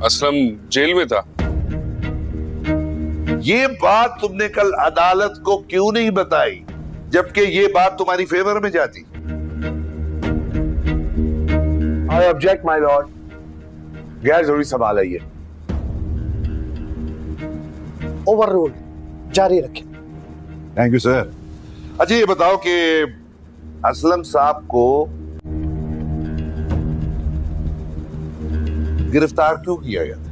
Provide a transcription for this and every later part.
Aslam jail में था। ये बात तुमने कल अदालत को क्यों नहीं बताई, जबकि ये बात तुम्हारी फेवर में जाती? आई ऑब्जेक्ट माय लॉर्ड, गैर जरूरी सवाल है ये। ओवर रूल्ड, जारी रखें। Thank you sir. अच्छा ये बताओ कि असलम साहब को गिरफ्तार क्यों किया गया था?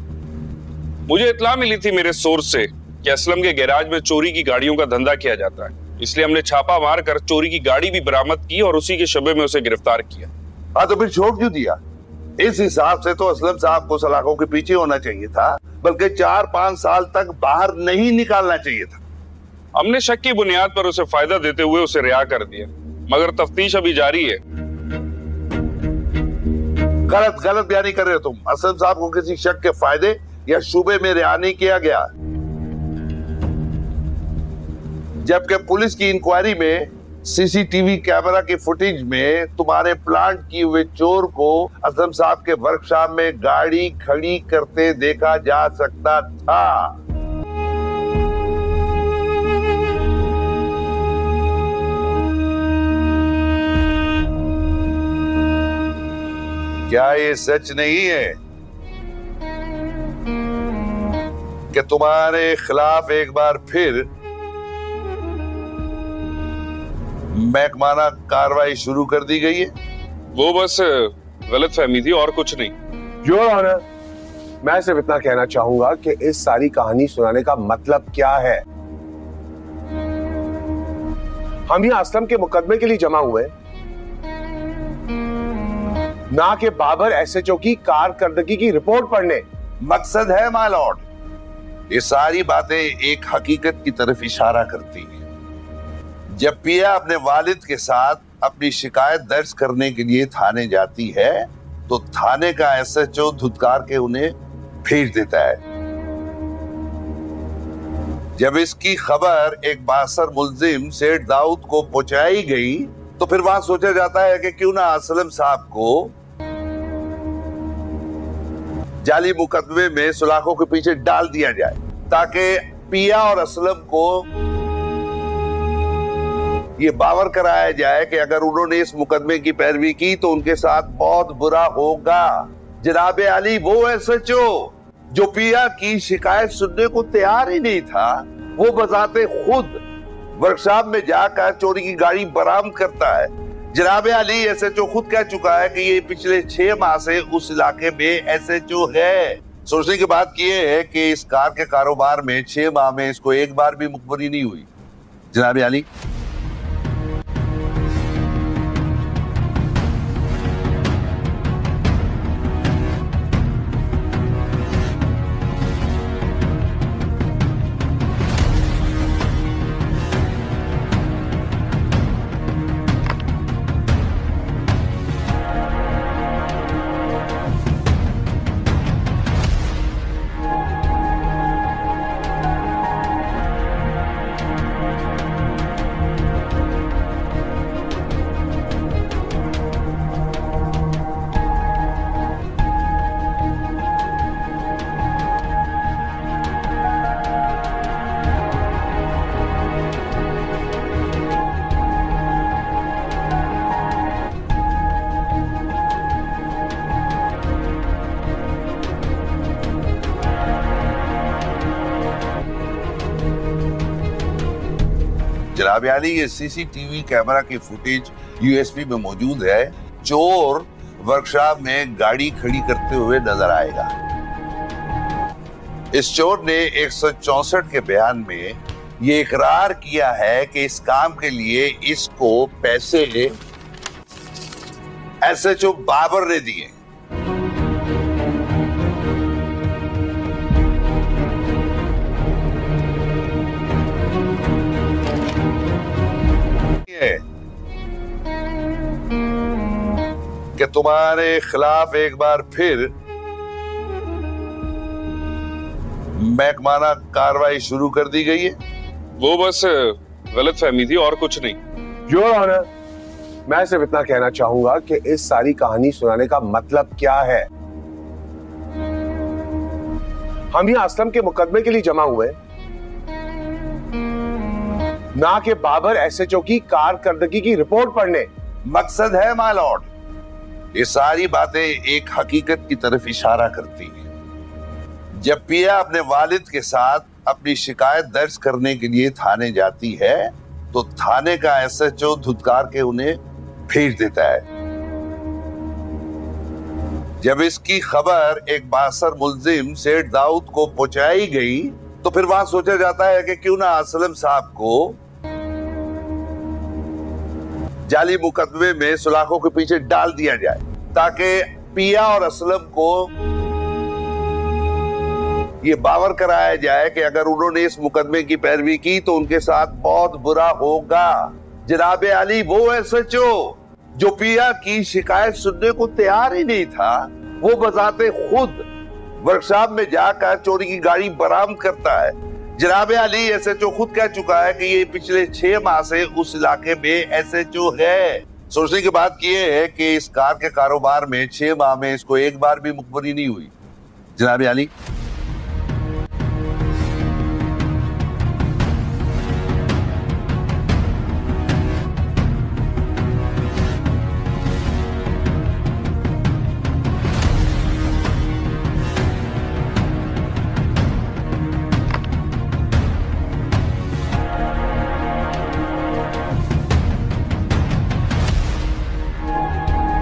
मुझे इत्तला मिली थी मेरे सोर्स से कि असलम के गैराज में चोरी की गाड़ियों का धंधा किया जाता है, इसलिए हमने छापा मार कर चोरी की गाड़ी भी बरामद की और उसी के शबे में उसे गिरफ्तार किया। हाँ तो फिर छोड़ क्यों दिया? इस हिसाब से तो असलम साहब को सलाखों के पीछे होना चाहिए था, बल्कि 4-5 साल तक बाहर नहीं निकालना चाहिए था। हमने शक की बुनियाद पर उसे फायदा देते हुए उसे रिहा कर दिया, मगर तफ्तीश अभी जारी है। गलत बयानी कर रहे हो तुम। असलम साहब को किसी शक के फायदे या शुबे में रिहा नहीं किया गया, जबकि पुलिस की इंक्वायरी में सीसीटीवी कैमरा की फुटेज में तुम्हारे प्लांट किए हुए चोर को असलम साहब के वर्कशॉप में गाड़ी खड़ी करते देखा जा सकता था। क्या ये सच नहीं है कि तुम्हारे खिलाफ एक बार फिर महकमाना कार्रवाई शुरू कर दी गई है? वो बस गलतफहमी थी और कुछ नहीं। योर ऑनर, मैं सिर्फ इतना कहना चाहूंगा कि इस सारी कहानी सुनाने का मतलब क्या है। हम यहाँ असलम के मुकदमे के लिए जमा हुए, ना कि बाबर एसएचओ की कारकर्दगी की रिपोर्ट पढ़ने। मकसद है माय लॉर्ड, ये सारी बातें एक हकीकत की तरफ इशारा करती हैं। जब पिया अपने वालिद के साथ अपनी शिकायत दर्ज करने के लिए थाने जाती है तो थाने का एसएचओ धुतकार के उन्हें भेज देता है। जब इसकी खबर एक बासर मुल्जिम सेठ दाऊद को पहुंचाई गई तो फिर वहां सोचा जाता है कि क्यों ना असलम साहब को जाली मुकदमे में सुलाखों के पीछे डाल दिया जाए, ताकि पिया और असलम को ये बावर कराया जाए कि अगर उन्होंने इस मुकदमे की पैरवी की तो उनके साथ बहुत बुरा होगा। जनाब अली वो एसएचओ जो पिया की शिकायत सुनने को तैयार ही नहीं था, वो बजाते खुद वर्कशॉप में जाकर चोरी की गाड़ी बरामद करता है। जनाब अली एसएचओ खुद कह चुका है कि ये पिछले 6 माह से उस इलाके में एसएचओ है। सोचने की बात यह है कि इस कार के कारोबार में 6 माह में इसको एक बार भी मुखबरी नहीं हुई। जनाब अली, जनाब अली ये सीसीटीवी कैमरा की फुटेज यूएसबी में मौजूद है। चोर वर्कशॉप में गाड़ी खड़ी करते हुए नजर आएगा। इस चोर ने 164 के बयान में ये इकरार किया है कि इस काम के लिए इसको पैसे एसएचओ बाबर ने दिए। कि तुम्हारे खिलाफ एक बार फिर महकमाना कार्रवाई शुरू कर दी गई है। वो बस गलतफहमी थी और कुछ नहीं। योर ऑनर, मैं सिर्फ इतना कहना चाहूंगा कि इस सारी कहानी सुनाने का मतलब क्या है। हम यहाँ असलम के मुकदमे के लिए जमा हुए हैं, ना कि बाबर एसएचओ की कारकर्दगी की रिपोर्ट पढ़ने। मकसद है माय लॉर्ड, ये सारी बातें एक हकीकत की तरफ इशारा करती हैं। जब पिया अपने वालिद के साथ अपनी शिकायत दर्ज करने के लिए थाने जाती है तो थाने का एसएचओ धुतकार के उन्हें भेज देता है। जब इसकी खबर एक बासर मुल्जिम सेठ दाऊद को पहुंचाई गई तो फिर वहां सोचा जाता है कि क्यों ना असलम साहब को जाली मुकदमे में सुलाखों के पीछे डाल दिया जाए ताकि पिया और असलम को ये बावर कराया जाए कि अगर उन्होंने इस मुकदमे की पैरवी की तो उनके साथ बहुत बुरा होगा। जनाब अली वो एसएचओ जो पिया की शिकायत सुनने को तैयार ही नहीं था, वो बजाते खुद वर्कशॉप में जाकर चोरी की गाड़ी बरामद करता है। जनाब अली एसएचओ खुद कह चुका है कि ये पिछले 6 माह से उस इलाके में एसएचओ है। सोचने की बात यह है कि इस कार के कारोबार में 6 माह में इसको एक बार भी मुखबरी नहीं हुई। जनाब अली,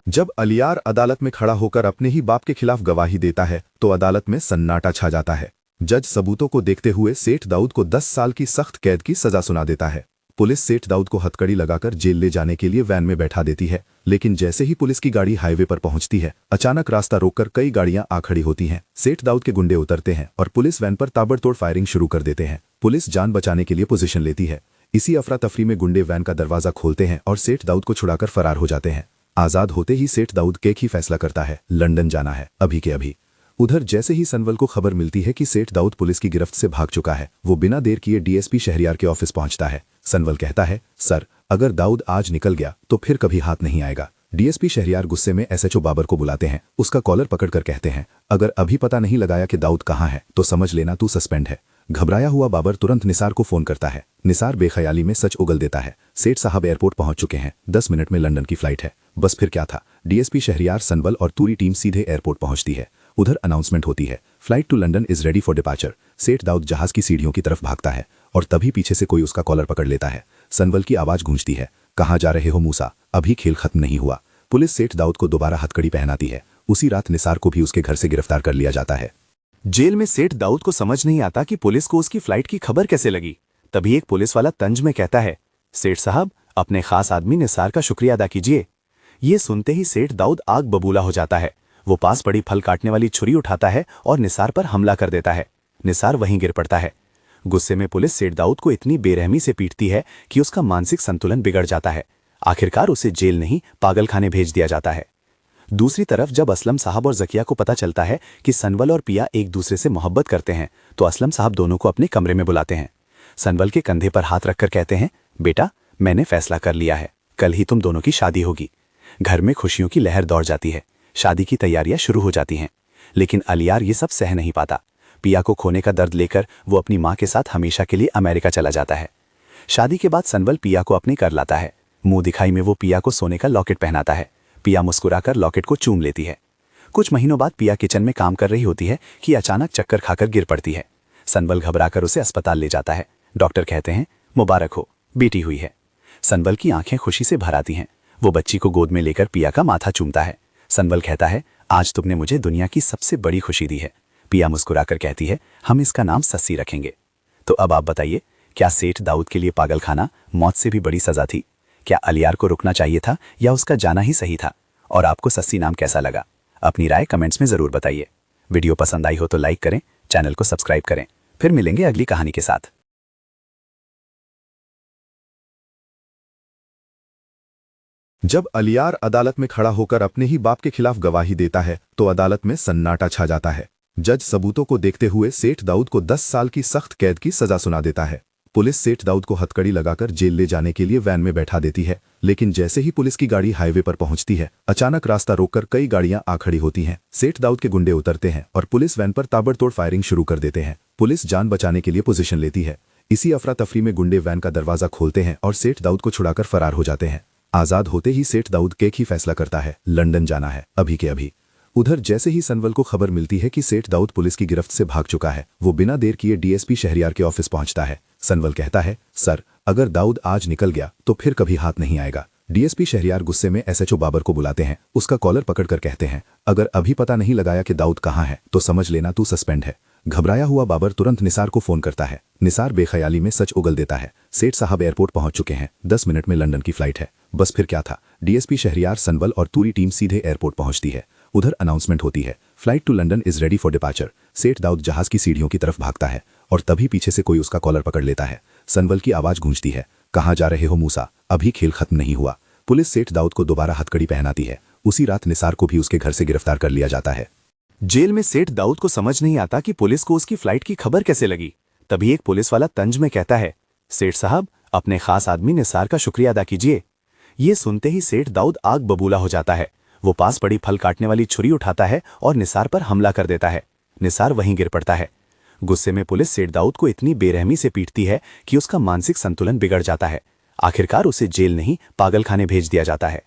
जब अलियार अदालत में खड़ा होकर अपने ही बाप के खिलाफ गवाही देता है तो अदालत में सन्नाटा छा जाता है। जज सबूतों को देखते हुए सेठ दाऊद को 10 साल की सख्त कैद की सजा सुना देता है। पुलिस सेठ दाऊद को हथकड़ी लगाकर जेल ले जाने के लिए वैन में बैठा देती है, लेकिन जैसे ही पुलिस की गाड़ी हाईवे पर पहुंचती है अचानक रास्ता रोककर कई गाड़ियां आ खड़ी होती हैं। सेठ दाऊद के गुंडे उतरते हैं और पुलिस वैन पर ताबड़तोड़ फायरिंग शुरू कर देते हैं। पुलिस जान बचाने के लिए पोजीशन लेती है। इसी अफरा तफरी में गुंडे वैन का दरवाजा खोलते हैं और सेठ दाऊद को छुड़ाकर फरार हो जाते हैं। आजाद होते ही सेठ दाऊद केक ही फैसला करता है, लंदन जाना है अभी के अभी। उधर जैसे ही सनवल को खबर मिलती है कि सेठ दाऊद पुलिस की गिरफ्त से भाग चुका है, वो बिना देर किए डीएसपी शहरियार के ऑफिस पहुंचता है। सनवल कहता है, सर, अगर दाऊद आज निकल गया तो फिर कभी हाथ नहीं आएगा। डीएसपी शहरियार गुस्से में एसएचओ बाबर को बुलाते हैं, उसका कॉलर पकड़कर कहते हैं, अगर अभी पता नहीं लगाया कि दाऊद कहाँ है तो समझ लेना तू सस्पेंड है। घबराया हुआ बाबर तुरंत निसार को फोन करता है। निसार बेख्याली में सच उगल देता है, सेठ साहब एयरपोर्ट पहुंच चुके हैं, 10 मिनट में लंदन की फ्लाइट है। बस फिर क्या था, डीएसपी शहरियार, सनवल और पूरी टीम सीधे एयरपोर्ट पहुंचती है। उधर अनाउंसमेंट होती है, flight to London is ready for departure. Seth Dawood जहाज की सीढ़ियों की तरफ भागता है और तभी पीछे से कोई उसका कॉलर पकड़ लेता है। सनवल की आवाज गूंजती है, कहाँ जा रहे हो मूसा, अभी खेल खत्म नहीं हुआ। पुलिस सेठ दाऊद को दोबारा हथकड़ी पहनाती है। उसी रात निसार को भी उसके घर से गिरफ्तार कर लिया जाता है। जेल में सेठ दाऊद को समझ नहीं आता कि पुलिस को उसकी फ्लाइट की खबर कैसे लगी। तभी एक पुलिस वाला तंज में कहता है, सेठ साहब, अपने खास आदमी निसार का शुक्रिया अदा कीजिए। ये सुनते ही सेठ दाऊद आग बबूला हो जाता है। वो पास पड़ी फल काटने वाली छुरी उठाता है और निसार पर हमला कर देता है। निसार वहीं गिर पड़ता है। गुस्से में पुलिस सेठ दाऊद को इतनी बेरहमी से पीटती है कि उसका मानसिक संतुलन बिगड़ जाता है। आखिरकार उसे जेल नहीं पागलखाने भेज दिया जाता है। दूसरी तरफ जब असलम साहब और जकिया को पता चलता है कि सनवल और पिया एक दूसरे से मोहब्बत करते हैं तो असलम साहब दोनों को अपने कमरे में बुलाते हैं। सनवल के कंधे पर हाथ रखकर कहते हैं, बेटा, मैंने फैसला कर लिया है, कल ही तुम दोनों की शादी होगी। घर में खुशियों की लहर दौड़ जाती है। शादी की तैयारियां शुरू हो जाती हैं। लेकिन अलियार ये सब सह नहीं पाता। पिया को खोने का दर्द लेकर वो अपनी माँ के साथ हमेशा के लिए अमेरिका चला जाता है। शादी के बाद सनवल पिया को अपने कर लाता है। मुंह दिखाई में वो पिया को सोने का लॉकेट पहनाता है। पिया मुस्कुराकर लॉकेट को चूम लेती है। कुछ महीनों बाद पिया किचन में काम कर रही होती है कि अचानक चक्कर खाकर गिर पड़ती है। सनवल घबराकर उसे अस्पताल ले जाता है। डॉक्टर कहते हैं, मुबारक हो, बेटी हुई है। सनवल की आंखें खुशी से भर आती हैं। वो बच्ची को गोद में लेकर पिया का माथा चूमता है। सनवल कहता है, आज तुमने मुझे दुनिया की सबसे बड़ी खुशी दी है। पिया मुस्कुराकर कहती है, हम इसका नाम सस्सी रखेंगे। तो अब आप बताइए, क्या सेठ दाऊद के लिए पागलखाना मौत से भी बड़ी सजा थी? क्या अलियार को रुकना चाहिए था या उसका जाना ही सही था? और आपको सस्सी नाम कैसा लगा? अपनी राय कमेंट्स में जरूर बताइए। वीडियो पसंद आई हो तो लाइक करें, चैनल को सब्सक्राइब करें। फिर मिलेंगे अगली कहानी के साथ। जब अलियार अदालत में खड़ा होकर अपने ही बाप के खिलाफ गवाही देता है तो अदालत में सन्नाटा छा जाता है। जज सबूतों को देखते हुए सेठ दाऊद को 10 साल की सख्त कैद की सजा सुना देता है। पुलिस सेठ दाऊद को हथकड़ी लगाकर जेल ले जाने के लिए वैन में बैठा देती है, लेकिन जैसे ही पुलिस की गाड़ी हाईवे पर पहुंचती है, अचानक रास्ता रोककर कई गाड़ियां आ खड़ी होती हैं। सेठ दाऊद के गुंडे उतरते हैं और पुलिस वैन पर ताबड़तोड़ फायरिंग शुरू कर देते हैं। पुलिस जान बचाने के लिए पोजीशन लेती है। इसी अफरा तफरी में गुंडे वैन का दरवाजा खोलते हैं और सेठ दाऊद को छुड़ाकर फरार हो जाते हैं। आजाद होते ही सेठ दाऊद एक ही फैसला करता है, लंदन जाना है, अभी के अभी। उधर जैसे ही सनवल को खबर मिलती है कि सेठ दाऊद पुलिस की गिरफ्त से भाग चुका है, वो बिना देर किए डीएसपी शहरियार के ऑफिस पहुंचता है। सनवल कहता है, सर, अगर दाऊद आज निकल गया तो फिर कभी हाथ नहीं आएगा। डीएसपी शहरियार गुस्से में एसएचओ बाबर को बुलाते हैं, उसका कॉलर पकड़कर कहते हैं, अगर अभी पता नहीं लगाया कि दाऊद कहाँ है तो समझ लेना तू सस्पेंड है। घबराया हुआ बाबर तुरंत निसार को फोन करता है। निसार बेख्याली में सच उगल देता है, सेठ साहब एयरपोर्ट पहुंच चुके हैं, 10 मिनट में लंदन की फ्लाइट है। बस फिर क्या था, डीएसपी शहरियार, सनवल और पूरी टीम सीधे एयरपोर्ट पहुंचती है। उधर अनाउंसमेंट होती है, flight to London is ready for departure. Seth Dawood जहाज की सीढ़ियों की तरफ भागता है और तभी पीछे से कोई उसका कॉलर पकड़ लेता है। सनवल की आवाज गूंजती है, कहाँ जा रहे हो मूसा, अभी खेल खत्म नहीं हुआ। पुलिस सेठ दाऊद को दोबारा हथकड़ी पहनाती है। उसी रात निसार को भी उसके घर से गिरफ्तार कर लिया जाता है। जेल में सेठ दाऊद को समझ नहीं आता कि पुलिस को उसकी फ्लाइट की खबर कैसे लगी। तभी एक पुलिस वाला तंज में कहता है, सेठ साहब, अपने खास आदमी निसार का शुक्रिया अदा कीजिए। ये सुनते ही सेठ दाऊद आग बबूला हो जाता है। वो पास पड़ी फल काटने वाली छुरी उठाता है और निसार पर हमला कर देता है। निसार वहीं गिर पड़ता है। गुस्से में पुलिस सेठ दाऊद को इतनी बेरहमी से पीटती है कि उसका मानसिक संतुलन बिगड़ जाता है। आखिरकार उसे जेल नहीं पागलखाने भेज दिया जाता है।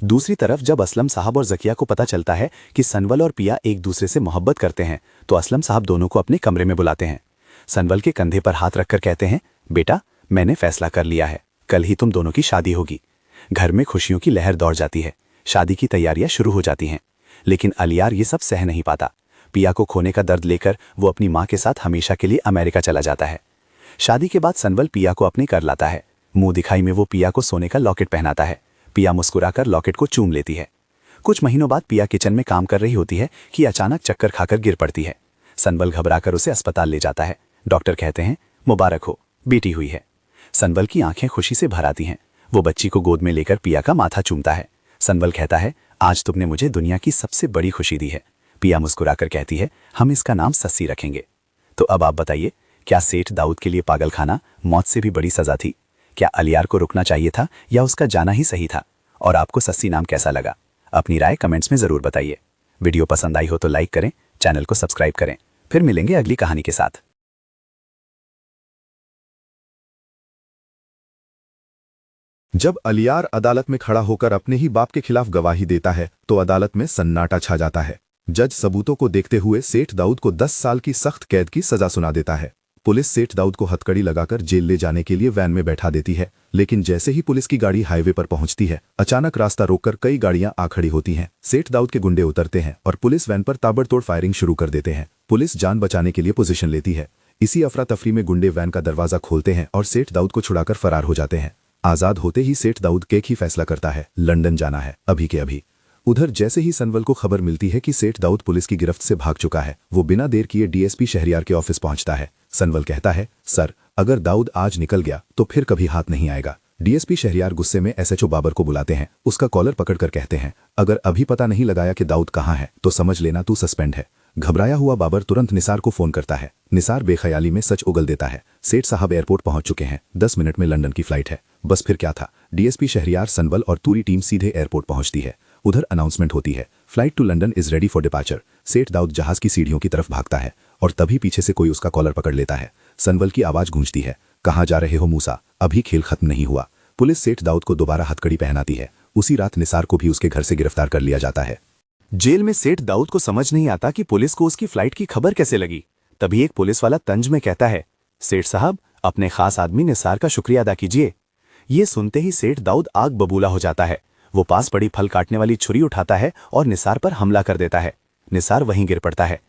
दूसरी तरफ जब असलम साहब और जकिया को पता चलता है कि सनवल और पिया एक दूसरे से मोहब्बत करते हैं, तो असलम साहब दोनों को अपने कमरे में बुलाते हैं। सनवल के कंधे पर हाथ रखकर कहते हैं, बेटा, मैंने फैसला कर लिया है, कल ही तुम दोनों की शादी होगी। घर में खुशियों की लहर दौड़ जाती है। शादी की तैयारियां शुरू हो जाती हैं। लेकिन अलियार ये सब सह नहीं पाता। पिया को खोने का दर्द लेकर वो अपनी माँ के साथ हमेशा के लिए अमेरिका चला जाता है। शादी के बाद सनवल पिया को अपने कर लाता है। मुंह दिखाई में वो पिया को सोने का लॉकेट पहनाता है। पिया मुस्कुराकर लॉकेट को चूम लेती है। कुछ महीनों बाद पिया किचन में काम कर रही होती है कि अचानक चक्कर खाकर गिर पड़ती है। सनवल घबराकर उसे अस्पताल ले जाता है। डॉक्टर कहते हैं, मुबारक हो, बेटी हुई है। सनवल की आंखें खुशी से भर आती हैं। वो बच्ची को गोद में लेकर पिया का माथा चूमता है। सनवल कहता है, आज तुमने मुझे दुनिया की सबसे बड़ी खुशी दी है। पिया मुस्कुराकर कहती है, हम इसका नाम सस्सी रखेंगे। तो अब आप बताइए, क्या सेठ दाऊद के लिए पागलखाना मौत से भी बड़ी सजा थी? क्या अलियार को रुकना चाहिए था या उसका जाना ही सही था? और आपको सस्सी नाम कैसा लगा? अपनी राय कमेंट्स में जरूर बताइए। वीडियो पसंद आई हो तो लाइक करें, चैनल को सब्सक्राइब करें। फिर मिलेंगे अगली कहानी के साथ। जब अलियार अदालत में खड़ा होकर अपने ही बाप के खिलाफ गवाही देता है तो अदालत में सन्नाटा छा जाता है। जज सबूतों को देखते हुए सेठ दाऊद को 10 साल की सख्त कैद की सजा सुना देता है। पुलिस सेठ दाऊद को हथकड़ी लगाकर जेल ले जाने के लिए वैन में बैठा देती है, लेकिन जैसे ही पुलिस की गाड़ी हाईवे पर पहुंचती है, अचानक रास्ता रोककर कई गाड़ियां आ खड़ी होती हैं। सेठ दाऊद के गुंडे उतरते हैं और पुलिस वैन पर ताबड़तोड़ फायरिंग शुरू कर देते हैं। पुलिस जान बचाने के लिए पोजीशन लेती है। इसी अफरा तफरी में गुंडे वैन का दरवाजा खोलते हैं और सेठ दाऊद को छुड़ाकर फरार हो जाते हैं। आजाद होते ही सेठ दाऊद एक ही फैसला करता है, लंदन जाना है, अभी के अभी। उधर जैसे ही सनवल को खबर मिलती है कि सेठ दाऊद पुलिस की गिरफ्त से भाग चुका है, वो बिना देर किए डीएसपी शहरियार के ऑफिस पहुंचता है। सनवल कहता है, सर, अगर दाऊद आज निकल गया तो फिर कभी हाथ नहीं आएगा। डीएसपी शहरियार गुस्से में एसएचओ बाबर को बुलाते हैं। उसका कॉलर पकड़कर कहते हैं, अगर अभी पता नहीं लगाया कि दाऊद कहाँ है तो समझ लेना तू सस्पेंड है। घबराया हुआ बाबर तुरंत निसार को फोन करता है। निसार बेख्याली में सच उगल देता है, सेठ साहब एयरपोर्ट पहुंच चुके हैं, 10 मिनट में लंदन की फ्लाइट है। बस फिर क्या था, डीएसपी शहरियार, सनवल और पूरी टीम सीधे एयरपोर्ट पहुंचती है। उधर अनाउंसमेंट होती है, flight to London is ready for departure. Seth Dawood जहाज की सीढ़ियों की तरफ भागता है और तभी पीछे से कोई उसका कॉलर पकड़ लेता है। सनवल की आवाज गूंजती है, कहाँ जा रहे हो मूसा, अभी खेल खत्म नहीं हुआ। पुलिस सेठ दाऊद को दोबारा हथकड़ी पहनाती है। उसी रात निसार को भी उसके घर से गिरफ्तार कर लिया जाता है। जेल में सेठ दाऊद को समझ नहीं आता कि पुलिस को उसकी फ्लाइट की खबर कैसे लगी। तभी एक पुलिस वाला तंज में कहता है, सेठ साहब, अपने खास आदमी निसार का शुक्रिया अदा कीजिए। ये सुनते ही सेठ दाऊद आग बबूला हो जाता है। वो पास पड़ी फल काटने वाली छुरी उठाता है और निसार पर हमला कर देता है। निसार वहीं गिर पड़ता है।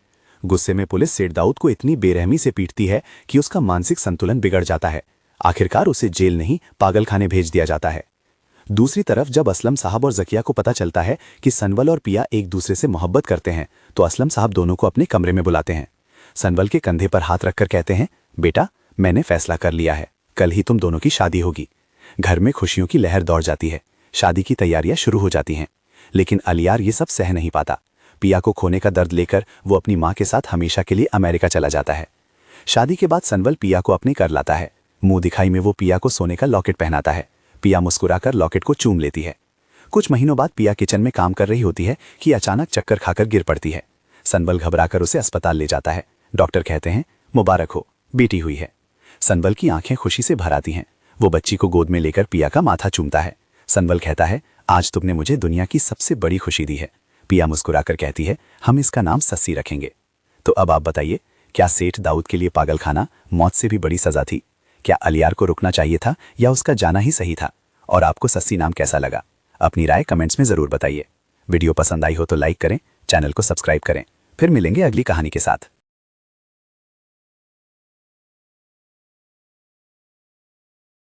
गुस्से में पुलिस सेठ दाऊद को इतनी बेरहमी से पीटती है कि उसका मानसिक संतुलन बिगड़ जाता है। आखिरकार उसे जेल नहीं पागलखाने भेज दिया जाता है। दूसरी तरफ जब असलम साहब और जकिया को पता चलता है कि सनवल और पिया एक दूसरे से मोहब्बत करते हैं, तो असलम साहब दोनों को अपने कमरे में बुलाते हैं। सनवल के कंधे पर हाथ रखकर कहते हैं, बेटा, मैंने फैसला कर लिया है, कल ही तुम दोनों की शादी होगी। घर में खुशियों की लहर दौड़ जाती है। शादी की तैयारियां शुरू हो जाती हैं। लेकिन अलियार ये सब सह नहीं पाता। पिया को खोने का दर्द लेकर वो अपनी माँ के साथ हमेशा के लिए अमेरिका चला जाता है। शादी के बाद सनवल पिया को अपने कर लाता है। मुंह दिखाई में वो पिया को सोने का लॉकेट पहनाता है। पिया मुस्कुराकर लॉकेट को चूम लेती है। कुछ महीनों बाद पिया किचन में काम कर रही होती है कि अचानक चक्कर खाकर गिर पड़ती है। सनबल घबराकर उसे अस्पताल ले जाता है। डॉक्टर कहते हैं, मुबारक हो, बेटी हुई है। सनबल की आंखें खुशी से भर आती हैं। वो बच्ची को गोद में लेकर पिया का माथा चूमता है। सनबल कहता है, आज तुमने मुझे दुनिया की सबसे बड़ी खुशी दी है। पिया मुस्कुराकर कहती है, हम इसका नाम सस्सी रखेंगे। तो अब आप बताइए, क्या सेठ दाऊद के लिए पागल खाना मौत से भी बड़ी सजा थी? क्या अलियार को रुकना चाहिए था या उसका जाना ही सही था? और आपको सस्सी नाम कैसा लगा? अपनी राय कमेंट्स में जरूर बताइए। वीडियो पसंद आई हो तो लाइक करें, चैनल को सब्सक्राइब करें। फिर मिलेंगे अगली कहानी के साथ।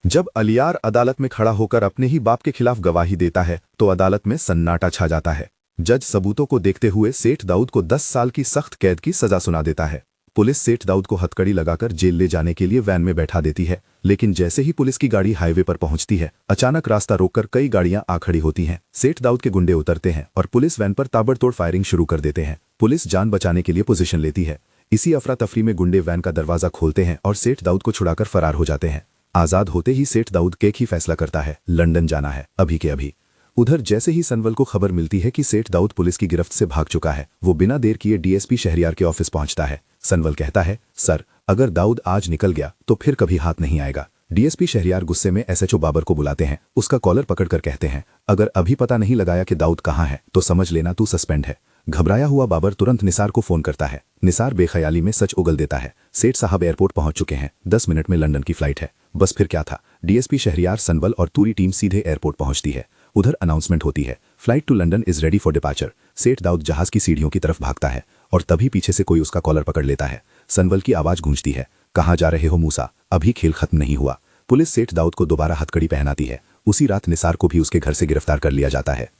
जब अलियार अदालत में खड़ा होकर अपने ही बाप के खिलाफ गवाही देता है तो अदालत में सन्नाटा छा जाता है। जज सबूतों को देखते हुए सेठ दाऊद को 10 साल की सख्त कैद की सजा सुना देता है। पुलिस सेठ दाऊद को हथकड़ी लगाकर जेल ले जाने के लिए वैन में बैठा देती है, लेकिन जैसे ही पुलिस की गाड़ी हाईवे पर पहुंचती है, अचानक रास्ता रोककर कई गाड़ियां आ खड़ी होती हैं। सेठ दाऊद के गुंडे उतरते हैं और पुलिस वैन पर ताबड़तोड़ फायरिंग शुरू कर देते हैं। पुलिस जान बचाने के लिए पोजीशन लेती है। इसी अफरा तफरी में गुंडे वैन का दरवाजा खोलते हैं और सेठ दाऊद को छुड़ाकर फरार हो जाते हैं। आजाद होते ही सेठ दाऊद एक ही फैसला करता है, लंदन जाना है, अभी के अभी। उधर जैसे ही सनवल को खबर मिलती है कि सेठ दाऊद पुलिस की गिरफ्त से भाग चुका है, वो बिना देर किए डीएसपी शहरियार के ऑफिस पहुंचता है। सनवल कहता है, सर, अगर दाऊद आज निकल गया तो फिर कभी हाथ नहीं आएगा। डीएसपी शहरियार गुस्से में एसएचओ बाबर को बुलाते हैं। उसका कॉलर पकड़कर कहते हैं, अगर अभी पता नहीं लगाया कि दाऊद कहाँ है तो समझ लेना तू सस्पेंड है। घबराया हुआ बाबर तुरंत निसार को फोन करता है। निसार बेख्याली में सच उगल देता है, सेठ साहब एयरपोर्ट पहुंच चुके हैं, 10 मिनट में लंदन की फ्लाइट है। बस फिर क्या था, डीएसपी शहरियार, सनवल और पूरी टीम सीधे एयरपोर्ट पहुंचती है। उधर अनाउंसमेंट होती है, flight to London is ready for departure. Seth Dawood जहाज की सीढ़ियों की तरफ भागता है और तभी पीछे से कोई उसका कॉलर पकड़ लेता है। सनवल की आवाज गूंजती है, कहाँ जा रहे हो मूसा, अभी खेल खत्म नहीं हुआ। पुलिस सेठ दाऊद को दोबारा हथकड़ी पहनाती है। उसी रात निसार को भी उसके घर से गिरफ्तार कर लिया जाता है।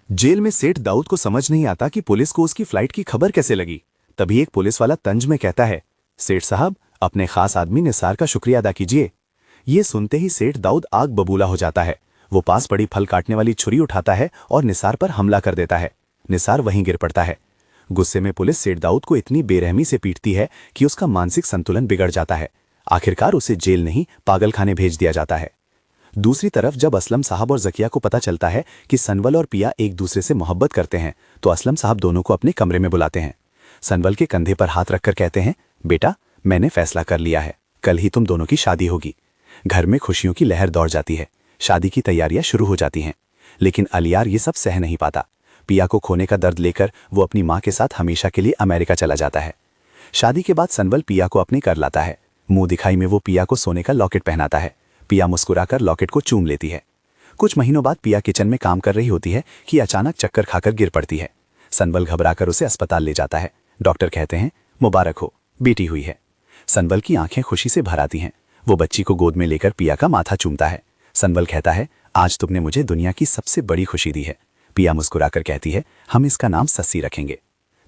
जेल में सेठ दाऊद को समझ नहीं आता कि पुलिस को उसकी फ्लाइट की खबर कैसे लगी। तभी एक पुलिस वाला तंज में कहता है, सेठ साहब, अपने खास आदमी निसार का शुक्रिया अदा कीजिए। ये सुनते ही सेठ दाऊद आग बबूला हो जाता है। वो पास पड़ी फल काटने वाली छुरी उठाता है और निसार पर हमला कर देता है। निसार वहीं गिर पड़ता है। गुस्से में पुलिस सेठ दाऊद को इतनी बेरहमी से पीटती है कि उसका मानसिक संतुलन बिगड़ जाता है। आखिरकार उसे जेल नहीं, पागलखाने भेज दिया जाता है। दूसरी तरफ जब असलम साहब और जकिया को पता चलता है कि सनवल और पिया एक दूसरे से मोहब्बत करते हैं तो असलम साहब दोनों को अपने कमरे में बुलाते हैं। सनवल के कंधे पर हाथ रखकर कहते हैं, बेटा, मैंने फैसला कर लिया है, कल ही तुम दोनों की शादी होगी। घर में खुशियों की लहर दौड़ जाती है। शादी की तैयारियां शुरू हो जाती हैं। लेकिन अलियार ये सब सह नहीं पाता। पिया को खोने का दर्द लेकर वो अपनी माँ के साथ हमेशा के लिए अमेरिका चला जाता है। शादी के बाद सनवल पिया को अपने कर लाता है। मुंह दिखाई में वो पिया को सोने का लॉकेट पहनाता है। पिया मुस्कुराकर लॉकेट को चूम लेती है। कुछ महीनों बाद पिया किचन में काम कर रही होती है कि अचानक चक्कर खाकर गिर पड़ती है। सनवल घबराकर उसे अस्पताल ले जाता है। डॉक्टर कहते हैं, मुबारक हो, बेटी हुई है। सनवल की आंखें खुशी से भर आती हैं। वो बच्ची को गोद में लेकर पिया का माथा चूमता है। सनवल कहता है, आज तुमने मुझे दुनिया की सबसे बड़ी खुशी दी है। पिया मुस्कुराकर कहती है, हम इसका नाम सस्सी रखेंगे।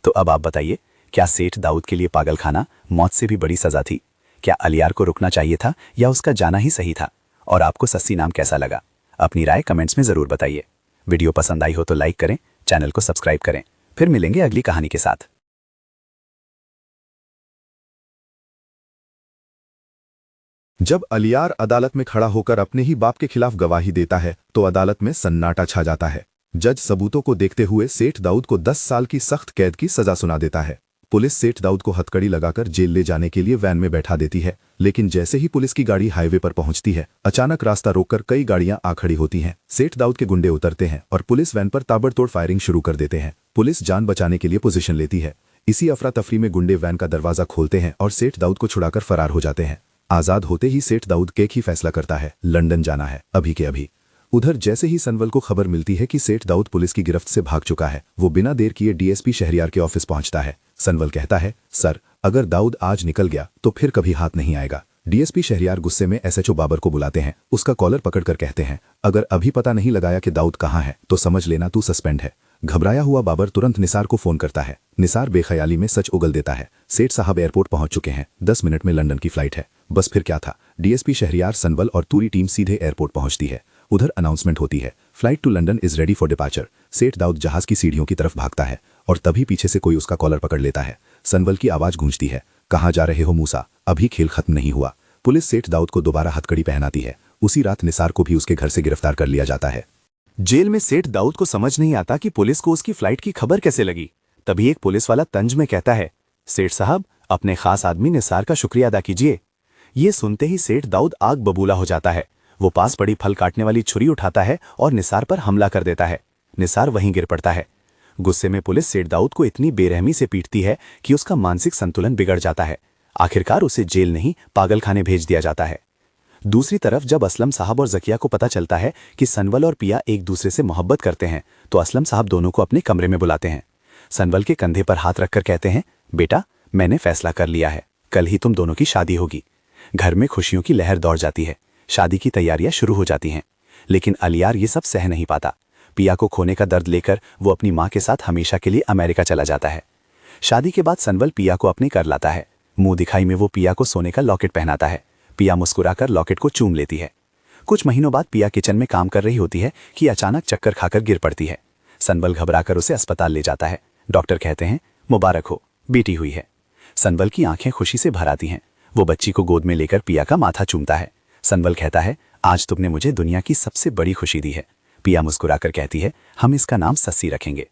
तो अब आप बताइए, क्या सेठ दाऊद के लिए पागल खाना मौत से भी बड़ी सजा थी? क्या अलियार को रुकना चाहिए था या उसका जाना ही सही था? और आपको सस्सी नाम कैसा लगा? अपनी राय कमेंट्स में जरूर बताइए। वीडियो पसंद आई हो तो लाइक करें, चैनल को सब्सक्राइब करें। फिर मिलेंगे अगली कहानी के साथ। जब अलियार अदालत में खड़ा होकर अपने ही बाप के खिलाफ गवाही देता है तो अदालत में सन्नाटा छा जाता है। जज सबूतों को देखते हुए सेठ दाऊद को 10 साल की सख्त कैद की सजा सुना देता है। पुलिस सेठ दाऊद को हथकड़ी लगाकर जेल ले जाने के लिए वैन में बैठा देती है, लेकिन जैसे ही पुलिस की गाड़ी हाईवे पर पहुंचती है, अचानक रास्ता रोककर कई गाड़ियां आ खड़ी होती हैं। सेठ दाऊद के गुंडे उतरते हैं और पुलिस वैन पर ताबड़तोड़ फायरिंग शुरू कर देते हैं। पुलिस जान बचाने के लिए पोजीशन लेती है। इसी अफरा तफरी में गुंडे वैन का दरवाजा खोलते हैं और सेठ दाऊद को छुड़ाकर फरार हो जाते हैं। आजाद होते ही सेठ दाऊद एक ही फैसला करता है, लंदन जाना है, अभी के अभी। उधर जैसे ही सनवल को खबर मिलती है कि सेठ दाऊद पुलिस की गिरफ्त से भाग चुका है, वो बिना देर किए डीएसपी शहरियार के ऑफिस पहुंचता है। सनवल कहता है, सर, अगर दाऊद आज निकल गया तो फिर कभी हाथ नहीं आएगा। डीएसपी शहरियार गुस्से में एसएचओ बाबर को बुलाते हैं। उसका कॉलर पकड़कर कहते हैं, अगर अभी पता नहीं लगाया कि दाऊद कहाँ है तो समझ लेना तू सस्पेंड है। घबराया हुआ बाबर तुरंत निसार को फोन करता है। निसार बेख्याली में सच उगल देता है, सेठ साहब एयरपोर्ट पहुंच चुके हैं, 10 मिनट में लंदन की फ्लाइट है। बस फिर क्या था, डीएसपी शहरियार, सनवल और पूरी टीम सीधे एयरपोर्ट पहुंचती है। उधर अनाउंसमेंट होती है, flight to London is ready for departure. Seth Dawood जहाज की सीढ़ियों की तरफ भागता है और तभी पीछे से कोई उसका कॉलर पकड़ लेता है। सनवल की आवाज गूंजती है, कहाँ जा रहे हो मूसा, अभी खेल खत्म नहीं हुआ। पुलिस सेठ दाऊद को दोबारा हथकड़ी पहनाती है। उसी रात निसार को भी उसके घर से गिरफ्तार कर लिया जाता है। जेल में सेठ दाऊद को समझ नहीं आता कि पुलिस को उसकी फ्लाइट की खबर कैसे लगी। तभी एक पुलिस वाला तंज में कहता है, सेठ साहब, अपने खास आदमी निसार का शुक्रिया अदा कीजिए। ये सुनते ही सेठ दाऊद आग बबूला हो जाता है। वो पास पड़ी फल काटने वाली छुरी उठाता है और निसार पर हमला कर देता है। निसार वहीं गिर पड़ता है। गुस्से में पुलिस सेठ दाऊद को इतनी बेरहमी से पीटती है कि उसका मानसिक संतुलन बिगड़ जाता है। आखिरकार उसे जेल नहीं पागलखाने भेज दिया जाता है। दूसरी तरफ जब असलम साहब और जकिया को पता चलता है कि सनवल और पिया एक दूसरे से मोहब्बत करते हैं तो असलम साहब दोनों को अपने कमरे में बुलाते हैं। सनवल के कंधे पर हाथ रखकर कहते हैं, बेटा, मैंने फैसला कर लिया है, कल ही तुम दोनों की शादी होगी। घर में खुशियों की लहर दौड़ जाती है। शादी की तैयारियां शुरू हो जाती हैं। लेकिन अलियार ये सब सह नहीं पाता। पिया को खोने का दर्द लेकर वो अपनी माँ के साथ हमेशा के लिए अमेरिका चला जाता है। शादी के बाद सनवल पिया को अपने कर लाता है। मुंह दिखाई में वो पिया को सोने का लॉकेट पहनाता है। पिया मुस्कुराकर लॉकेट को चूम लेती है। कुछ महीनों बाद पिया किचन में काम कर रही होती है कि अचानक चक्कर खाकर गिर पड़ती है। सनवल घबराकर उसे अस्पताल ले जाता है। डॉक्टर कहते हैं, मुबारक हो, बेटी हुई है। सनवल की आंखें खुशी से भर आती हैं। वो बच्ची को गोद में लेकर पिया का माथा चूमता है। सनवल कहता है, आज तुमने मुझे दुनिया की सबसे बड़ी खुशी दी है। पिया मुस्कुराकर कहती है, हम इसका नाम सस्सी रखेंगे।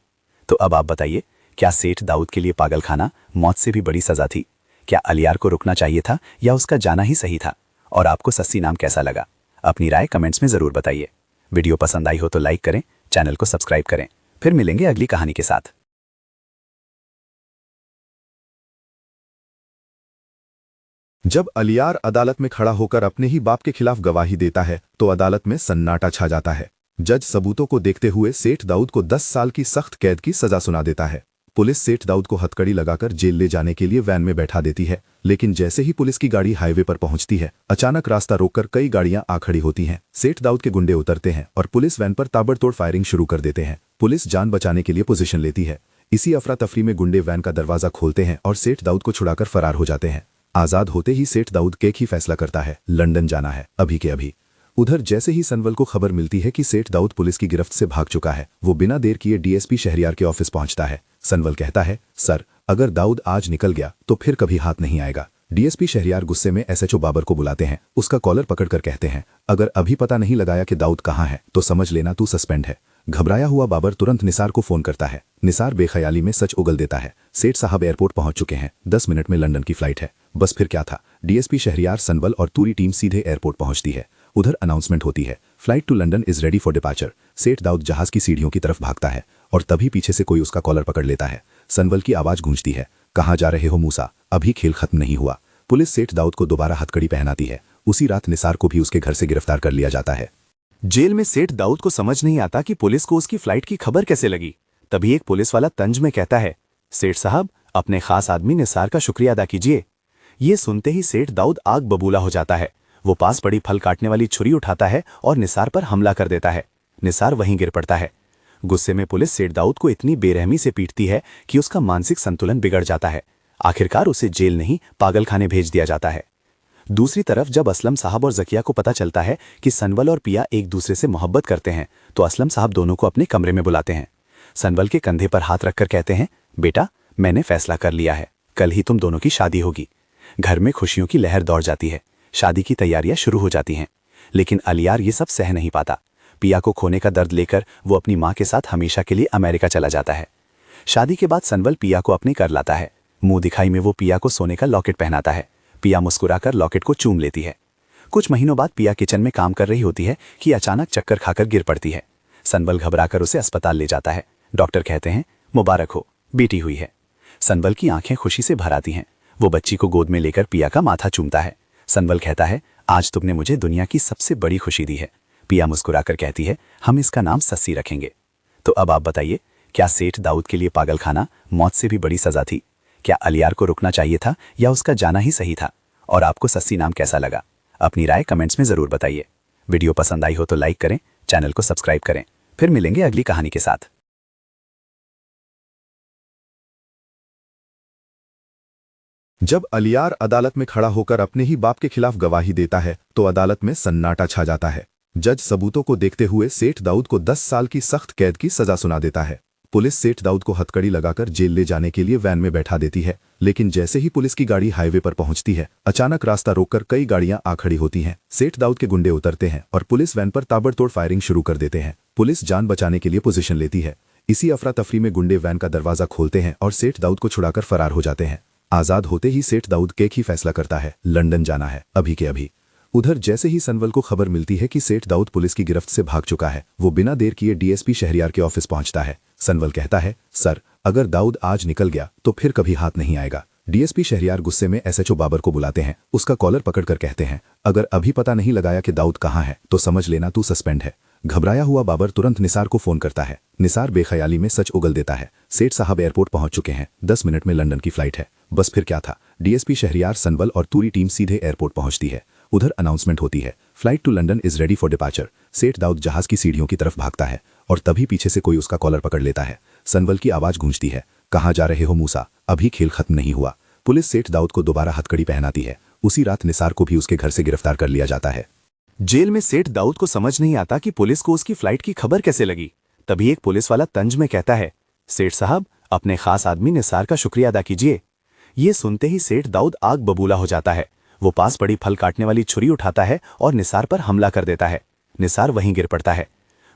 तो अब आप बताइए, क्या सेठ दाऊद के लिए पागलखाना मौत से भी बड़ी सजा थी? क्या अलियार को रुकना चाहिए था या उसका जाना ही सही था? और आपको सस्सी नाम कैसा लगा? अपनी राय कमेंट्स में जरूर बताइए। वीडियो पसंद आई हो तो लाइक करें, चैनल को सब्सक्राइब करें। फिर मिलेंगे अगली कहानी के साथ। जब अलियार अदालत में खड़ा होकर अपने ही बाप के खिलाफ गवाही देता है तो अदालत में सन्नाटा छा जाता है। जज सबूतों को देखते हुए सेठ दाऊद को 10 साल की सख्त कैद की सजा सुना देता है। पुलिस सेठ दाऊद को हथकड़ी लगाकर जेल ले जाने के लिए वैन में बैठा देती है। लेकिन जैसे ही पुलिस की गाड़ी हाईवे पर पहुंचती है, अचानक रास्ता रोककर कई गाड़ियां आ खड़ी होती हैं। सेठ दाऊद के गुंडे उतरते हैं और पुलिस वैन पर ताबड़तोड़ फायरिंग शुरू कर देते हैं। पुलिस जान बचाने के लिए पोजीशन लेती है। इसी अफरा तफरी में गुंडे वैन का दरवाजा खोलते हैं और सेठ दाऊद को छुड़ाकर फरार हो जाते हैं। आजाद होते ही सेठ दाऊद एक ही फैसला करता है, लंदन जाना है, अभी के अभी। उधर जैसे ही सनवल को खबर मिलती है कि सेठ दाऊद पुलिस की गिरफ्त से भाग चुका है, वो बिना देर किए डीएसपी शहरियार के ऑफिस पहुंचता है। सनवल कहता है, सर, अगर दाऊद आज निकल गया तो फिर कभी हाथ नहीं आएगा। डीएसपी शहरियार गुस्से में एसएचओ बाबर को बुलाते हैं। उसका कॉलर पकड़कर कहते हैं, अगर अभी पता नहीं लगाया कि दाऊद कहाँ है तो समझ लेना तू सस्पेंड है। घबराया हुआ बाबर तुरंत निसार को फोन करता है। निसार बेख्याली में सच उगल देता है, सेठ साहब एयरपोर्ट पहुंच चुके हैं, 10 मिनट में लंदन की फ्लाइट है। बस फिर क्या था, डीएसपी शहरियार, सनवल और पूरी टीम सीधे एयरपोर्ट पहुंचती है। उधर अनाउंसमेंट होती है, flight to London is ready for departure. Seth Dawood जहाज की सीढ़ियों की तरफ भागता है और तभी पीछे से कोई उसका कॉलर पकड़ लेता है। सनवल की आवाज गूंजती है, कहाँ जा रहे हो मूसा, अभी खेल खत्म नहीं हुआ। पुलिस सेठ दाऊद को दोबारा हथकड़ी पहनाती है। उसी रात निसार को भी उसके घर से गिरफ्तार कर लिया जाता है। जेल में सेठ दाऊद को समझ नहीं आता कि पुलिस को उसकी फ्लाइट की खबर कैसे लगी। तभी एक पुलिस वाला तंज में कहता है, सेठ साहब, अपने खास आदमी निसार का शुक्रिया अदा कीजिए। ये सुनते ही सेठ दाऊद आग बबूला हो जाता है। वो पास पड़ी फल काटने वाली छुरी उठाता है और निसार पर हमला कर देता है। निसार वहीं गिर पड़ता है। गुस्से में पुलिस सेठ दाऊद को इतनी बेरहमी से पीटती है कि उसका मानसिक संतुलन बिगड़ जाता है। आखिरकार उसे जेल नहीं पागलखाने भेज दिया जाता है। दूसरी तरफ जब असलम साहब और जकिया को पता चलता है कि सनवल और पिया एक दूसरे से मोहब्बत करते हैं तो असलम साहब दोनों को अपने कमरे में बुलाते हैं। सनवल के कंधे पर हाथ रखकर कहते हैं, बेटा, मैंने फैसला कर लिया है, कल ही तुम दोनों की शादी होगी। घर में खुशियों की लहर दौड़ जाती है। शादी की तैयारियां शुरू हो जाती हैं। लेकिन अलियार ये सब सह नहीं पाता। पिया को खोने का दर्द लेकर वो अपनी माँ के साथ हमेशा के लिए अमेरिका चला जाता है। शादी के बाद सनवल पिया को अपने कर लाता है। मुंह दिखाई में वो पिया को सोने का लॉकेट पहनाता है। पिया मुस्कुराकर लॉकेट को चूम लेती है। कुछ महीनों बाद पिया किचन में काम कर रही होती है कि अचानक चक्कर खाकर गिर पड़ती है। सनवल घबराकर उसे अस्पताल ले जाता है। डॉक्टर कहते हैं, मुबारक हो, बेटी हुई है। सनवल की आंखें खुशी से भर आती हैं। वो बच्ची को गोद में लेकर पिया का माथा चूमता है। सनवल कहता है, आज तुमने मुझे दुनिया की सबसे बड़ी खुशी दी है। पिया मुस्कुराकर कहती है, हम इसका नाम सस्सी रखेंगे। तो अब आप बताइए, क्या सेठ दाऊद के लिए पागलखाना मौत से भी बड़ी सजा थी? क्या अलियार को रुकना चाहिए था या उसका जाना ही सही था? और आपको सस्सी नाम कैसा लगा? अपनी राय कमेंट्स में जरूर बताइए। वीडियो पसंद आई हो तो लाइक करें, चैनल को सब्सक्राइब करें। फिर मिलेंगे अगली कहानी के साथ। जब अलियार अदालत में खड़ा होकर अपने ही बाप के खिलाफ गवाही देता है तो अदालत में सन्नाटा छा जाता है। जज सबूतों को देखते हुए सेठ दाऊद को 10 साल की सख्त कैद की सजा सुना देता है। पुलिस सेठ दाऊद को हथकड़ी लगाकर जेल ले जाने के लिए वैन में बैठा देती है, लेकिन जैसे ही पुलिस की गाड़ी हाईवे पर पहुंचती है, अचानक रास्ता रोककर कई गाड़ियां आ खड़ी होती हैं। सेठ दाऊद के गुंडे उतरते हैं और पुलिस वैन पर ताबड़तोड़ फायरिंग शुरू कर देते हैं। पुलिस जान बचाने के लिए पोजीशन लेती है। इसी अफरा तफरी में गुंडे वैन का दरवाजा खोलते हैं और सेठ दाऊद को छुड़ाकर फरार हो जाते हैं। आजाद होते ही सेठ दाऊद एक ही फैसला करता है, लंदन जाना है, अभी के अभी। उधर जैसे ही सनवल को खबर मिलती है कि सेठ दाऊद पुलिस की गिरफ्त से भाग चुका है, वो बिना देर किए डीएसपी शहरियार के ऑफिस पहुंचता है। सनवल कहता है, सर, अगर दाऊद आज निकल गया तो फिर कभी हाथ नहीं आएगा। डीएसपी शहरियार गुस्से में एसएचओ बाबर को बुलाते हैं, उसका कॉलर पकड़कर कहते हैं, अगर अभी पता नहीं लगाया कि दाऊद कहाँ है तो समझ लेना तू सस्पेंड है। घबराया हुआ बाबर तुरंत निसार को फोन करता है। निसार बेख्याली में सच उगल देता है, सेठ साहब एयरपोर्ट पहुंच चुके हैं, 10 मिनट में लंदन की फ्लाइट है। बस फिर क्या था, डीएसपी शहरियार, सनवल और पूरी टीम सीधे एयरपोर्ट पहुंचती है। उधर अनाउंसमेंट होती है, flight to London is ready for departure. Seth Dawood जहाज की सीढ़ियों की तरफ भागता है और तभी पीछे से कोई उसका कॉलर पकड़ लेता है। सनवल की आवाज गूंजती है, कहाँ जा रहे हो मूसा, अभी खेल खत्म नहीं हुआ। पुलिस सेठ दाऊद को दोबारा हथकड़ी पहनाती है। उसी रात निसार को भी उसके घर से गिरफ्तार कर लिया जाता है। जेल में सेठ दाऊद को समझ नहीं आता कि पुलिस को उसकी फ्लाइट की खबर कैसे लगी। तभी एक पुलिस वाला तंज में कहता है, सेठ साहब, अपने खास आदमी निसार का शुक्रिया अदा कीजिए। ये सुनते ही सेठ दाऊद आग बबूला हो जाता है। वो पास पड़ी फल काटने वाली छुरी उठाता है और निसार पर हमला कर देता है। निसार वहीं गिर पड़ता है।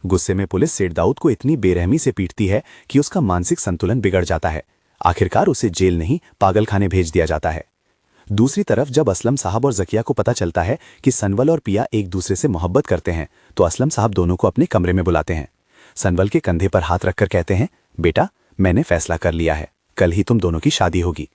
गुस्से में पुलिस सेठ दाऊद को इतनी बेरहमी से पीटती है कि उसका मानसिक संतुलन बिगड़ जाता है। आखिरकार उसे जेल नहीं, पागलखाने भेज दिया जाता है। दूसरी तरफ जब असलम साहब और जकिया को पता चलता है कि सनवल और पिया एक दूसरे से मोहब्बत करते हैं, तो असलम साहब दोनों को अपने कमरे में बुलाते हैं। सनवल के कंधे पर हाथ रखकर कहते हैं, बेटा, मैंने फैसला कर लिया है, कल ही तुम दोनों की शादी होगी।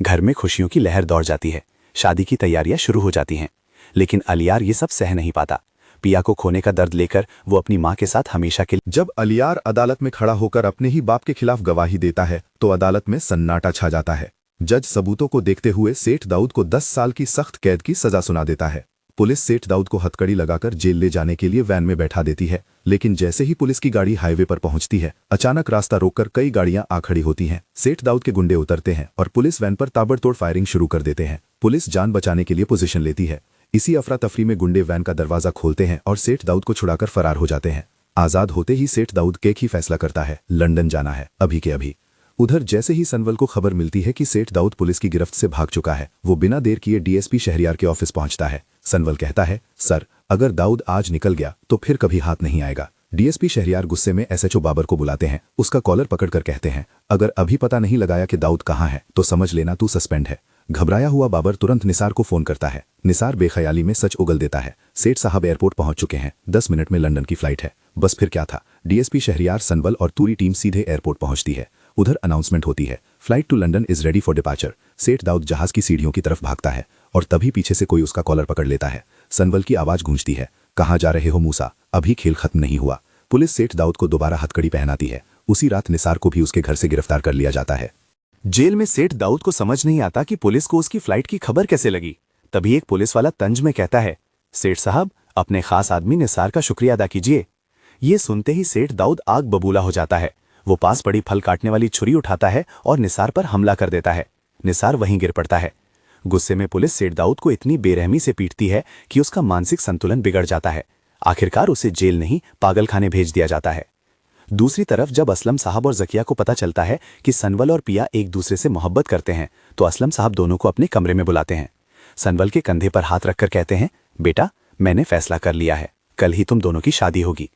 घर में खुशियों की लहर दौड़ जाती है। शादी की तैयारियां शुरू हो जाती हैं। लेकिन अलियार ये सब सह नहीं पाता। पिया को खोने का दर्द लेकर वो अपनी माँ के साथ हमेशा के लिए। जब अलियार अदालत में खड़ा होकर अपने ही बाप के खिलाफ गवाही देता है तो अदालत में सन्नाटा छा जाता है। जज सबूतों को देखते हुए सेठ दाऊद को 10 साल की सख्त कैद की सजा सुना देता है। पुलिस सेठ दाऊद को हथकड़ी लगाकर जेल ले जाने के लिए वैन में बैठा देती है, लेकिन जैसे ही पुलिस की गाड़ी हाईवे पर पहुंचती है, अचानक रास्ता रोककर कई गाड़ियां आ खड़ी होती हैं। सेठ दाऊद के गुंडे उतरते हैं और पुलिस वैन पर ताबड़तोड़ फायरिंग शुरू कर देते हैं। पुलिस जान बचाने के लिए पोजीशन लेती है। इसी अफरा तफरी में गुंडे वैन का दरवाजा खोलते हैं और सेठ दाऊद को छुड़ाकर फरार हो जाते हैं। आजाद होते ही सेठ दाऊद एक ही फैसला करता है, लंदन जाना है, अभी के अभी। उधर जैसे ही सनवल को खबर मिलती है कि सेठ दाऊद पुलिस की गिरफ्त से भाग चुका है, वो बिना देर किए डीएसपी शहरियार के ऑफिस पहुंचता है। सनवल कहता है, सर, अगर दाऊद आज निकल गया तो फिर कभी हाथ नहीं आएगा। डीएसपी शहरियार गुस्से में एसएचओ बाबर को बुलाते हैं, उसका कॉलर पकड़कर कहते हैं, अगर अभी पता नहीं लगाया कि दाऊद कहाँ है तो समझ लेना तू सस्पेंड है। घबराया हुआ बाबर तुरंत निसार को फोन करता है। निसार बेख्याली में सच उगल देता है, सेठ साहब एयरपोर्ट पहुंच चुके हैं, 10 मिनट में लंदन की फ्लाइट है। बस फिर क्या था, डीएसपी शहरियार, सनवल और पूरी टीम सीधे एयरपोर्ट पहुंचती है। उधर अनाउंसमेंट होती है, flight to London is ready for departure. Seth Dawood जहाज की सीढ़ियों की तरफ भागता है और तभी पीछे से कोई उसका कॉलर पकड़ लेता है। सनवल की आवाज गूंजती है, कहाँ जा रहे हो मूसा, अभी खेल खत्म नहीं हुआ। पुलिस सेठ दाऊद को दोबारा हथकड़ी पहनाती है। उसी रात निसार को भी उसके घर से गिरफ्तार कर लिया जाता है। जेल में सेठ दाऊद को समझ नहीं आता कि पुलिस को उसकी फ्लाइट की खबर कैसे लगी। तभी एक पुलिस वाला तंज में कहता है, सेठ साहब, अपने खास आदमी निसार का शुक्रिया अदा कीजिए। ये सुनते ही सेठ दाऊद आग बबूला हो जाता है। वो पास पड़ी फल काटने वाली छुरी उठाता है और निसार पर हमला कर देता है। निसार वहीं गिर पड़ता है। गुस्से में पुलिस सेठ दाऊद को इतनी बेरहमी से पीटती है कि उसका मानसिक संतुलन बिगड़ जाता है। आखिरकार उसे जेल नहीं, पागलखाने भेज दिया जाता है। दूसरी तरफ जब असलम साहब और जकिया को पता चलता है कि सनवल और पिया एक दूसरे से मोहब्बत करते हैं, तो असलम साहब दोनों को अपने कमरे में बुलाते हैं। सनवल के कंधे पर हाथ रखकर कहते हैं, बेटा, मैंने फैसला कर लिया है, कल ही तुम दोनों की शादी होगी।